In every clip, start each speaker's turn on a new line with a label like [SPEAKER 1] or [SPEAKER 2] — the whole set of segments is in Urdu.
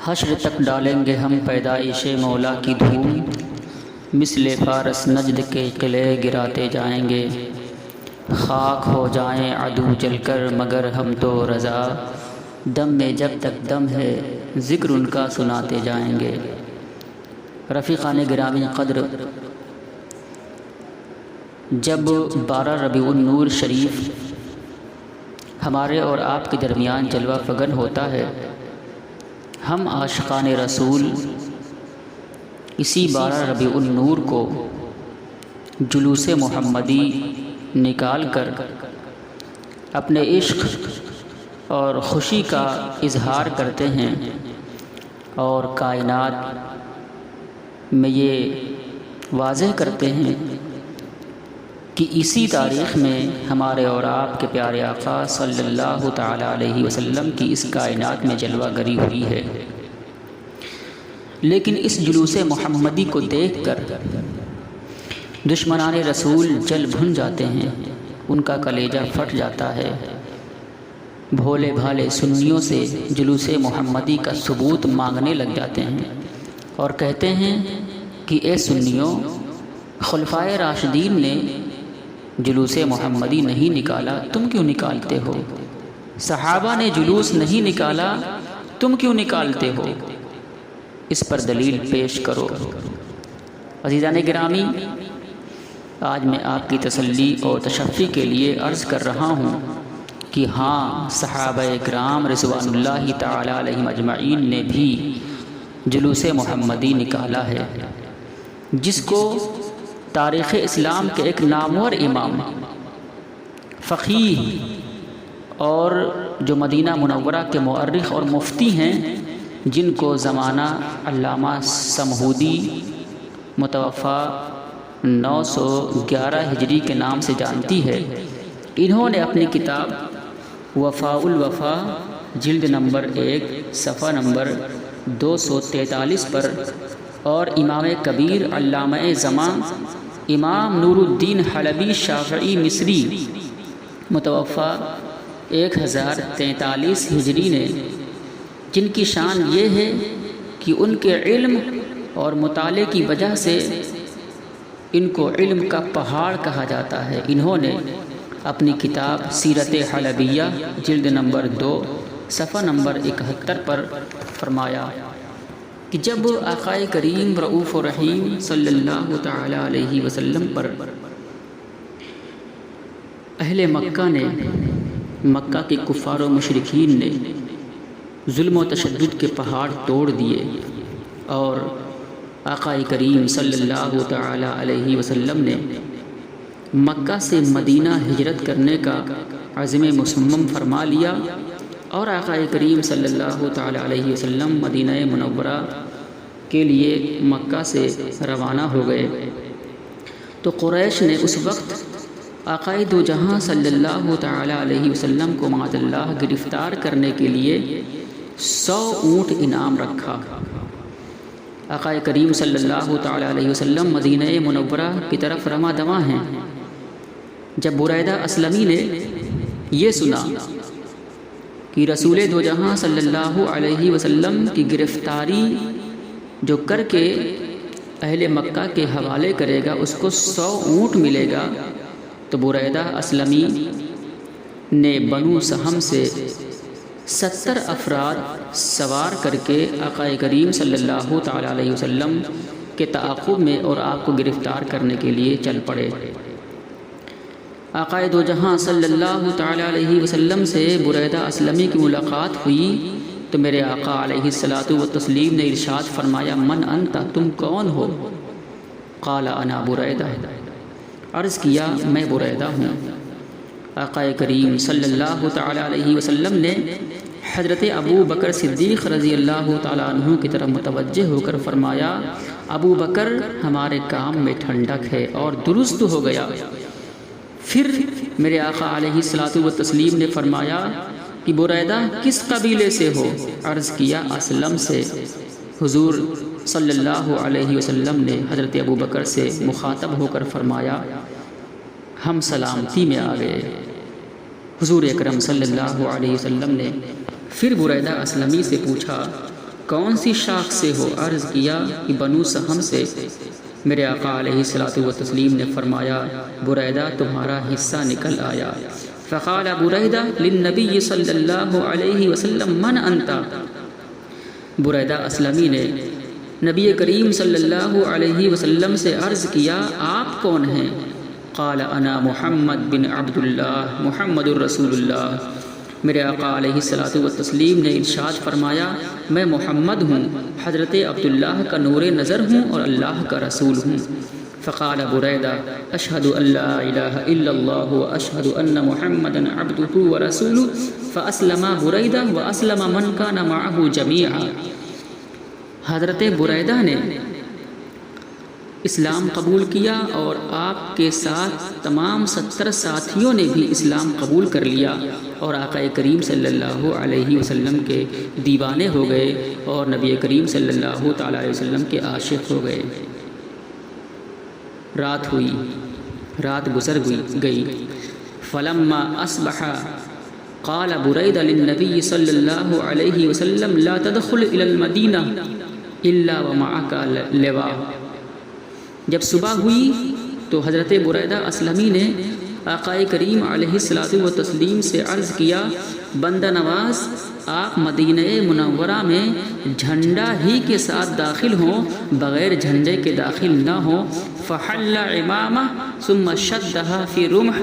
[SPEAKER 1] حشر تک ڈالیں گے ہم پیدائش مولا کی دھوم، مثل فارس نجد کے قلعے گراتے جائیں گے، خاک ہو جائیں عدو جل کر مگر ہم تو رضا، دم میں جب تک دم ہے ذکر ان کا سناتے جائیں گے۔ رفیقان گرامی قدر، جب 12 ربیع النور شریف ہمارے اور آپ کے درمیان جلوہ فگن ہوتا ہے، ہم عاشقان رسول اسی 12 ربیع النور کو جلوس محمدی نکال کر اپنے عشق اور خوشی کا اظہار کرتے ہیں، اور کائنات میں یہ واضح کرتے ہیں کہ اسی تاریخ میں ہمارے اور آپ کے پیارے آقا صلی اللہ تعالی علیہ وسلم کی اس کائنات میں جلوہ گری ہوئی ہے۔ لیکن اس جلوس محمدی کو دیکھ کر دشمنان رسول جل بھن جاتے ہیں، ان کا کلیجہ پھٹ جاتا ہے۔ بھولے بھالے سنیوں سے جلوس محمدی کا ثبوت مانگنے لگ جاتے ہیں اور کہتے ہیں کہ اے سنیوں، خلفائے راشدین نے جلوس محمدی نہیں نکالا، تم کیوں نکالتے ہو؟ صحابہ نے جلوس نہیں نکالا، تم کیوں نکالتے ہو؟ اس پر دلیل پیش کرو۔ عزیزان گرامی، آج میں آپ کی تسلی اور تشفی کے لیے عرض کر رہا ہوں کہ ہاں، صحابہ کرام رضوان اللہ تعالی علیہم اجمعین نے بھی جلوس محمدی نکالا ہے، جس کو تاریخ اسلام کے ایک نامور امام، فقیہ اور جو مدینہ منورہ کے مؤرخ اور مفتی ہیں، جن کو زمانہ علامہ سمہودی متوفی 911 ہجری کے نام سے جانتی ہے، انہوں نے اپنی کتاب وفاء الوفا جلد نمبر 1 صفحہ نمبر 243 پر، اور امام کبیر علامہ زمان امام نور الدین حلبی شافعی مصری متوفی 1043 ہجری نے، جن کی شان یہ ہے کہ ان کے علم اور مطالعے کی وجہ سے ان کو علم کا پہاڑ کہا جاتا ہے، انہوں نے اپنی کتاب سیرت حلبیہ جلد نمبر 2 صفحہ نمبر 71 پر فرمایا کہ جب آقائے کریم رؤوف و رحیم صلی اللہ تعالی علیہ وسلم پر اہل مکہ نے، مکہ کے کفار و مشرکین نے ظلم و تشدد کے پہاڑ توڑ دیے، اور آقائے کریم صلی اللہ تعالی علیہ وسلم نے مکہ سے مدینہ ہجرت کرنے کا عزم مصمم فرما لیا، اور آقائے کریم صلی اللہ تعالی علیہ وسلم مدینہ منورہ کے لیے مکہ سے روانہ ہو گئے۔ تو قریش نے اس وقت آقائے دو جہاں صلی اللہ تعالی علیہ وسلم کو معاذ اللہ گرفتار کرنے کے لیے 100 اونٹ انعام رکھا۔ آقائے کریم صلی اللہ تعالی علیہ وسلم مدینہ منورہ کی طرف رواں دواں ہیں۔ جب بریدہ اسلمی نے یہ سنا کہ رسول دو جہاں صلی اللہ علیہ وسلم کی گرفتاری جو کر کے اہل مکہ کے حوالے کرے گا، اس کو 100 اونٹ ملے گا، تو بریدہ اسلمی نے بنو سہم سے 70 افراد سوار کر کے آقا کریم صلی اللہ تعالی علیہ وسلم کے تعاقب میں اور آپ کو گرفتار کرنے کے لیے چل پڑے۔ آقا دو جہاں صلی اللہ تعالی علیہ وسلم سے بریدہ اسلمی کی ملاقات ہوئی تو میرے آقا علیہ الصلاۃ والتسلیم نے ارشاد فرمایا، من انت، تم کون ہو؟ قال انا بریدہ، عرض کیا میں بریدہ ہوں۔ آقا کریم صلی اللہ تعالی علیہ وسلم نے حضرت ابو بکر صدیق رضی اللہ تعالیٰ عنہ کی طرف متوجہ ہو کر فرمایا، ابو بکر ہمارے کام میں ٹھنڈک ہے اور درست ہو گیا۔ پھر میرے آقا علیہ الصلاۃ والتسلیم نے فرمایا کہ بریدہ کس قبیلے سے ہو؟ عرض کیا اسلم سے۔ حضور صلی اللہ علیہ وسلم نے حضرت ابو بکر سے مخاطب ہو کر فرمایا، ہم سلامتی میں آ گئے۔ حضور اکرم صلی اللہ علیہ وسلم نے پھر بریدہ اسلمی سے پوچھا کون سی شاخ سے ہو؟ عرض کیا کہ بنو سہم سے۔ میرے آقا علیہ الصلوۃ والتسلیم نے فرمایا بریدہ تمہارا حصہ نکل آیا۔ فقال بریدہ للنبی صلی اللہ علیہ وسلم من انت؟ بریدہ اسلمی نے نبی کریم صلی اللہ علیہ وسلم سے عرض کیا آپ کون ہیں؟ قال انا محمد بن عبد اللہ محمد الرسول اللہ۔ میرے آقا علیہ الصلوۃ والتسلیم نے ارشاد فرمایا میں محمد ہوں، حضرت عبداللہ کا نور نظر ہوں اور اللہ کا رسول ہوں۔ فقال بریدہ اشہد ان لا الہ الا اللہ واشہد ان محمدا عبدہ ورسولہ فاسلم بریدہ واسلم من کان معہ جمیعا۔ حضرت بریدہ نے اسلام قبول کیا اور آپ کے ساتھ تمام 70 ساتھیوں نے بھی اسلام قبول کر لیا اور آقا کریم صلی اللہ علیہ وسلم کے دیوانے ہو گئے اور نبی کریم صلی اللہ تعالی علیہ وسلم کے عاشق ہو گئے۔ رات ہوئی، رات گزر گئی۔ فلما اصبح قال بریدہ للنبی صلی اللہ علیہ وسلم لا تدخل الى المدینہ الا ومعک لواء۔ جب صبح ہوئی تو حضرت بریدہ اسلمی نے آقا کریم علیہ الصلوۃ والتسلیم سے عرض کیا بندہ نواز آپ مدینہ منورہ میں جھنڈا ہی کے ساتھ داخل ہوں، بغیر جھنڈے کے داخل نہ ہوں۔ فحل عمامہ ثم شدھا فی رمح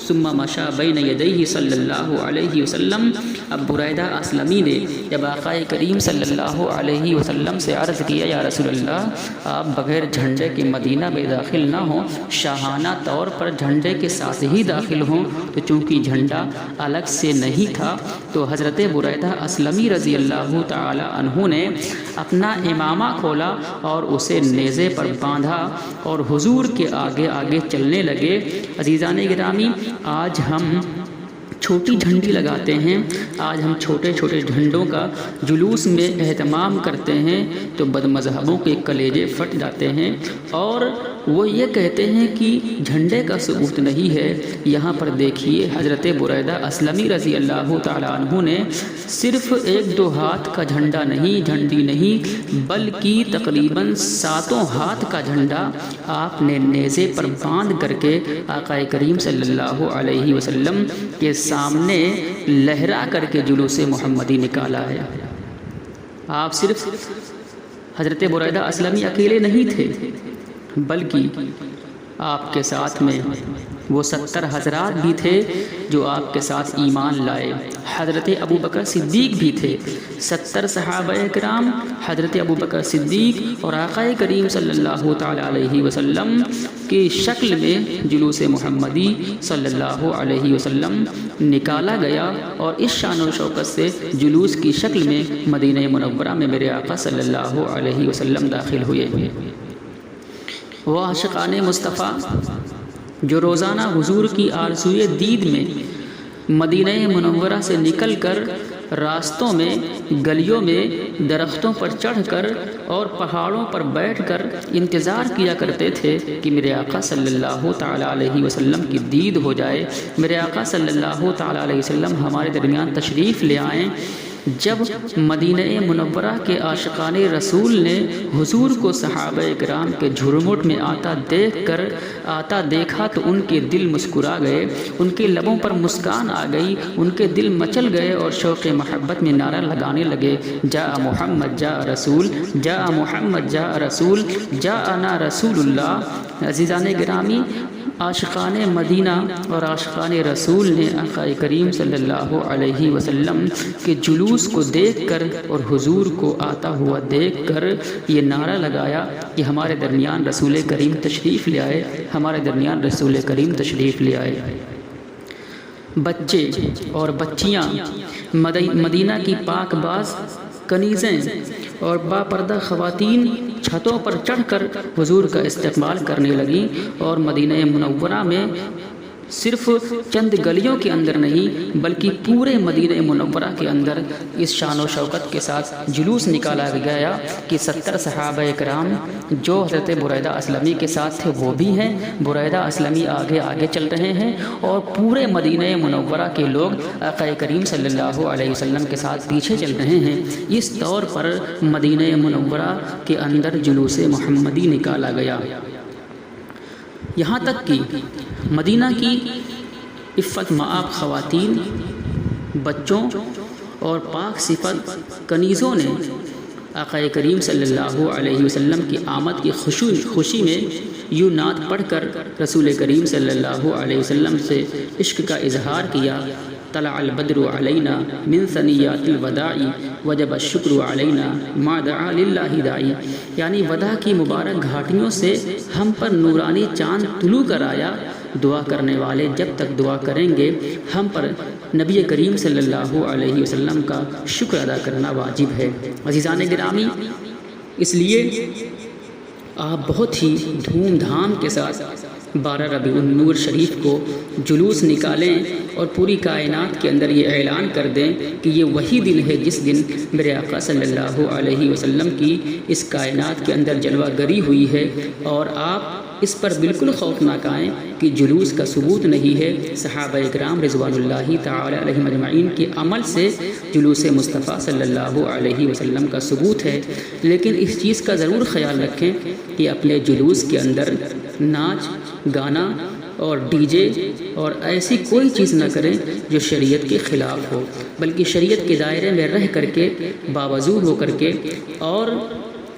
[SPEAKER 1] ثم مشى بین یدیہ صلی اللہ علیہ وسلم۔ اب بریدہ اسلمی نے جب آقا کریم صلی اللہ علیہ وسلم سے عرض کیا یا رسول اللہ آپ بغیر جھنڈے کے مدینہ میں داخل نہ ہوں، شاہانہ طور پر جھنڈے کے ساتھ ہی داخل ہوں، تو چونکہ جھنڈا الگ سے نہیں تھا تو حضرت بریدہ اسلمی رضی اللہ تعالی عنہ نے اپنا امامہ کھولا اور اسے نیزے پر باندھا اور حضور کے آگے آگے چلنے لگے۔ عزیزان گرامی، آج ہم چھوٹی جھنڈی لگاتے ہیں، آج ہم چھوٹے چھوٹے جھنڈوں کا جلوس میں اہتمام کرتے ہیں تو بد مذہبوں کے کلیجے پھٹ جاتے ہیں اور وہ یہ کہتے ہیں کہ جھنڈے کا ثبوت نہیں ہے۔ یہاں پر دیکھیے حضرت بریدہ اسلمی رضی اللہ تعالیٰ عنہ نے صرف 1-2 ہاتھ کا جھنڈا نہیں، جھنڈی نہیں، بلکہ تقریباً 7 ہاتھ کا جھنڈا آپ نے نیزے پر باندھ کر کے آقا کریم صلی اللہ علیہ وسلم کے سامنے لہرا کر کے جلوس محمدی نکالا ہے۔ آپ صرف حضرت بریدہ اسلمی اکیلے نہیں تھے، بلکہ آپ کے ساتھ میں وہ 70 حضرات بھی تھے جو آپ کے ساتھ ایمان لائے۔ حضرت ابو بکر صدیق بھی تھے، 70 صحابہ کرام حضرت ابو بکر صدیق اور آقا کریم صلی اللہ تعالی علیہ وسلم کی شکل میں جلوس محمدی صلی اللہ علیہ وسلم نکالا گیا اور اس شان و شوکت سے جلوس کی شکل میں مدینہ منورہ میں میرے آقا صلی اللہ علیہ وسلم داخل ہوئے۔ وہ عاشقان مصطفیٰ جو روزانہ حضور کی آرزوئے دید میں مدینہ منورہ سے نکل کر راستوں میں، گلیوں میں، درختوں پر چڑھ کر اور پہاڑوں پر بیٹھ کر انتظار کیا کرتے تھے کہ میرے آقا صلی اللہ تعالیٰ علیہ وسلم کی دید ہو جائے، میرے آقا صلی اللہ تعالیٰ علیہ وسلم ہمارے درمیان تشریف لے آئیں۔ جب مدینہ منورہ کے عاشقان رسول نے حضور کو صحابہ کرام کے جھرمٹ میں آتا دیکھا تو ان کے دل مسکرا گئے، ان کے لبوں پر مسکان آ گئی، ان کے دل مچل گئے اور شوق محبت میں نعرہ لگانے لگے جاء محمد جاء رسول، جاء محمد جاء رسول، جاءنا رسول اللہ۔ عزیزان گرامی، عاشقان مدینہ اور عاشقان رسول نے آقا کریم صلی اللہ علیہ وسلم کے جلوس کو دیکھ کر اور حضور کو آتا ہوا دیکھ کر یہ نعرہ لگایا کہ ہمارے درمیان رسول کریم تشریف لے آئے، ہمارے درمیان رسول کریم تشریف لے آئے۔ بچے اور بچیاں مدینہ کی پاک باز کنیزیں اور باپردہ خواتین چھتوں پر چڑھ کر حضور کا استقبال کرنے لگیں اور مدینہ منورہ میں صرف چند گلیوں کے اندر نہیں بلکہ پورے مدینہ منورہ کے اندر اس شان و شوکت کے ساتھ جلوس نکالا گیا کہ 70 صحابہ کرام جو حضرت بریدہ اسلمی کے ساتھ تھے وہ بھی ہیں، بریدہ اسلمی آگے آگے چل رہے ہیں، اور پورے مدینہ منورہ کے لوگ آقا کریم صلی اللہ علیہ وسلم کے ساتھ پیچھے چل رہے ہیں۔ اس طور پر مدینہ منورہ کے اندر جلوس محمدی نکالا گیا، یہاں تک کہ مدینہ کی عفت مآب خواتین، بچوں اور پاک صفت کنیزوں نے آقا کریم صلی اللہ علیہ وسلم کی آمد کی خوشی میں یوں نعت پڑھ کر رسول کریم صلی اللہ علیہ وسلم سے عشق کا اظہار کیا۔ طلع البدر علینا من ثنیات الوداع وجب الشکر علینا ما دعا للہ داعی، یعنی وداع کی مبارک گھاٹیوں سے ہم پر نورانی چاند طلوع کر آیا، دعا کرنے والے جب تک دعا کریں گے ہم پر نبی کریم صلی اللہ علیہ وسلم کا شکر ادا کرنا واجب ہے۔ عزیزان گرامی، اس لیے آپ بہت ہی دھوم دھام کے ساتھ 12 ربیع النور شریف کو جلوس نکالیں اور پوری کائنات کے اندر یہ اعلان کر دیں کہ یہ وہی دن ہے جس دن میرے آقا صلی اللہ علیہ وسلم کی اس کائنات کے اندر جلوہ گری ہوئی ہے، اور آپ اس پر بالکل خوف نہ کھائیں کہ جلوس کا ثبوت نہیں ہے۔ صحابہ کرام رضوان اللہ تعالی علیہم اجمعین کے عمل سے جلوس مصطفیٰ صلی اللہ علیہ وسلم کا ثبوت ہے، لیکن اس چیز کا ضرور خیال رکھیں کہ اپنے جلوس کے اندر ناچ گانا اور ڈی جے اور ایسی کوئی چیز نہ کریں جو شریعت کے خلاف ہو، بلکہ شریعت کے دائرے میں رہ کر کے باوضو ہو کر کے اور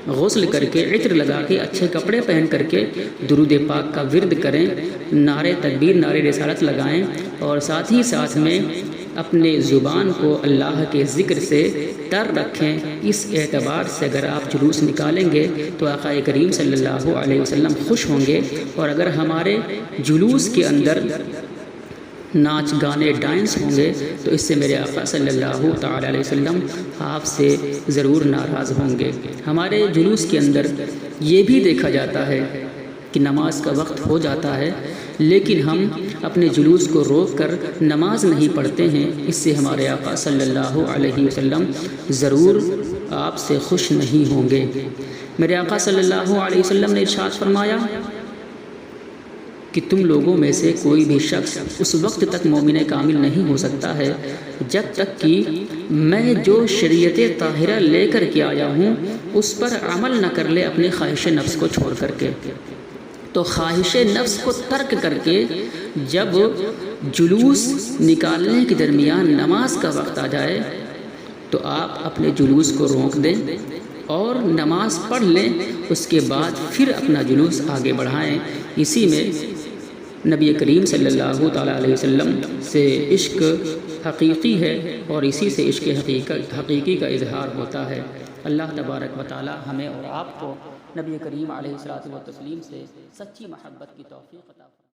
[SPEAKER 1] غسل کر کے عطر لگا کے اچھے کپڑے پہن کر کے درود پاک کا ورد کریں، نعرے تکبیر نعرے رسالت لگائیں، اور ساتھ ہی ساتھ میں اپنے زبان کو اللہ کے ذکر سے تر رکھیں۔ اس اعتبار سے اگر آپ جلوس نکالیں گے تو آقا کریم صلی اللہ علیہ وسلم خوش ہوں گے، اور اگر ہمارے جلوس کے اندر ناچ گانے ڈانس ہوں گے تو اس سے میرے آقا صلی اللہ تعالی علیہ وسلم آپ سے ضرور ناراض ہوں گے۔ ہمارے جلوس کے اندر یہ بھی دیکھا جاتا ہے کہ نماز کا وقت ہو جاتا ہے لیکن ہم اپنے جلوس کو روک کر نماز نہیں پڑھتے ہیں، اس سے ہمارے آقا صلی اللہ علیہ وسلم ضرور آپ سے خوش نہیں ہوں گے۔ میرے آقا صلی اللہ علیہ وسلم نے ارشاد فرمایا کہ تم لوگوں میں سے کوئی بھی شخص اس وقت تک مومن کامل نہیں ہو سکتا ہے جب تک کہ میں جو شریعت طاہرہ لے کر کے آیا ہوں اس پر عمل نہ کر لے اپنے خواہش نفس کو چھوڑ کر کے۔ تو خواہش نفس کو ترک کر کے جب جلوس نکالنے کے درمیان نماز کا وقت آ جائے تو آپ اپنے جلوس کو روک دیں اور نماز پڑھ لیں، اس کے بعد پھر اپنا جلوس آگے بڑھائیں۔ اسی میں نبی کریم صلی اللہ تعالیٰ علیہ وسلم سے عشق حقیقی ہے اور اسی سے عشق حقیقی کا اظہار ہوتا ہے۔ اللہ تبارک و تعالیٰ ہمیں اور آپ کو نبی کریم علیہ الصلوۃ والتسلیم سے سچی محبت کی توفیق عطا فرمائے۔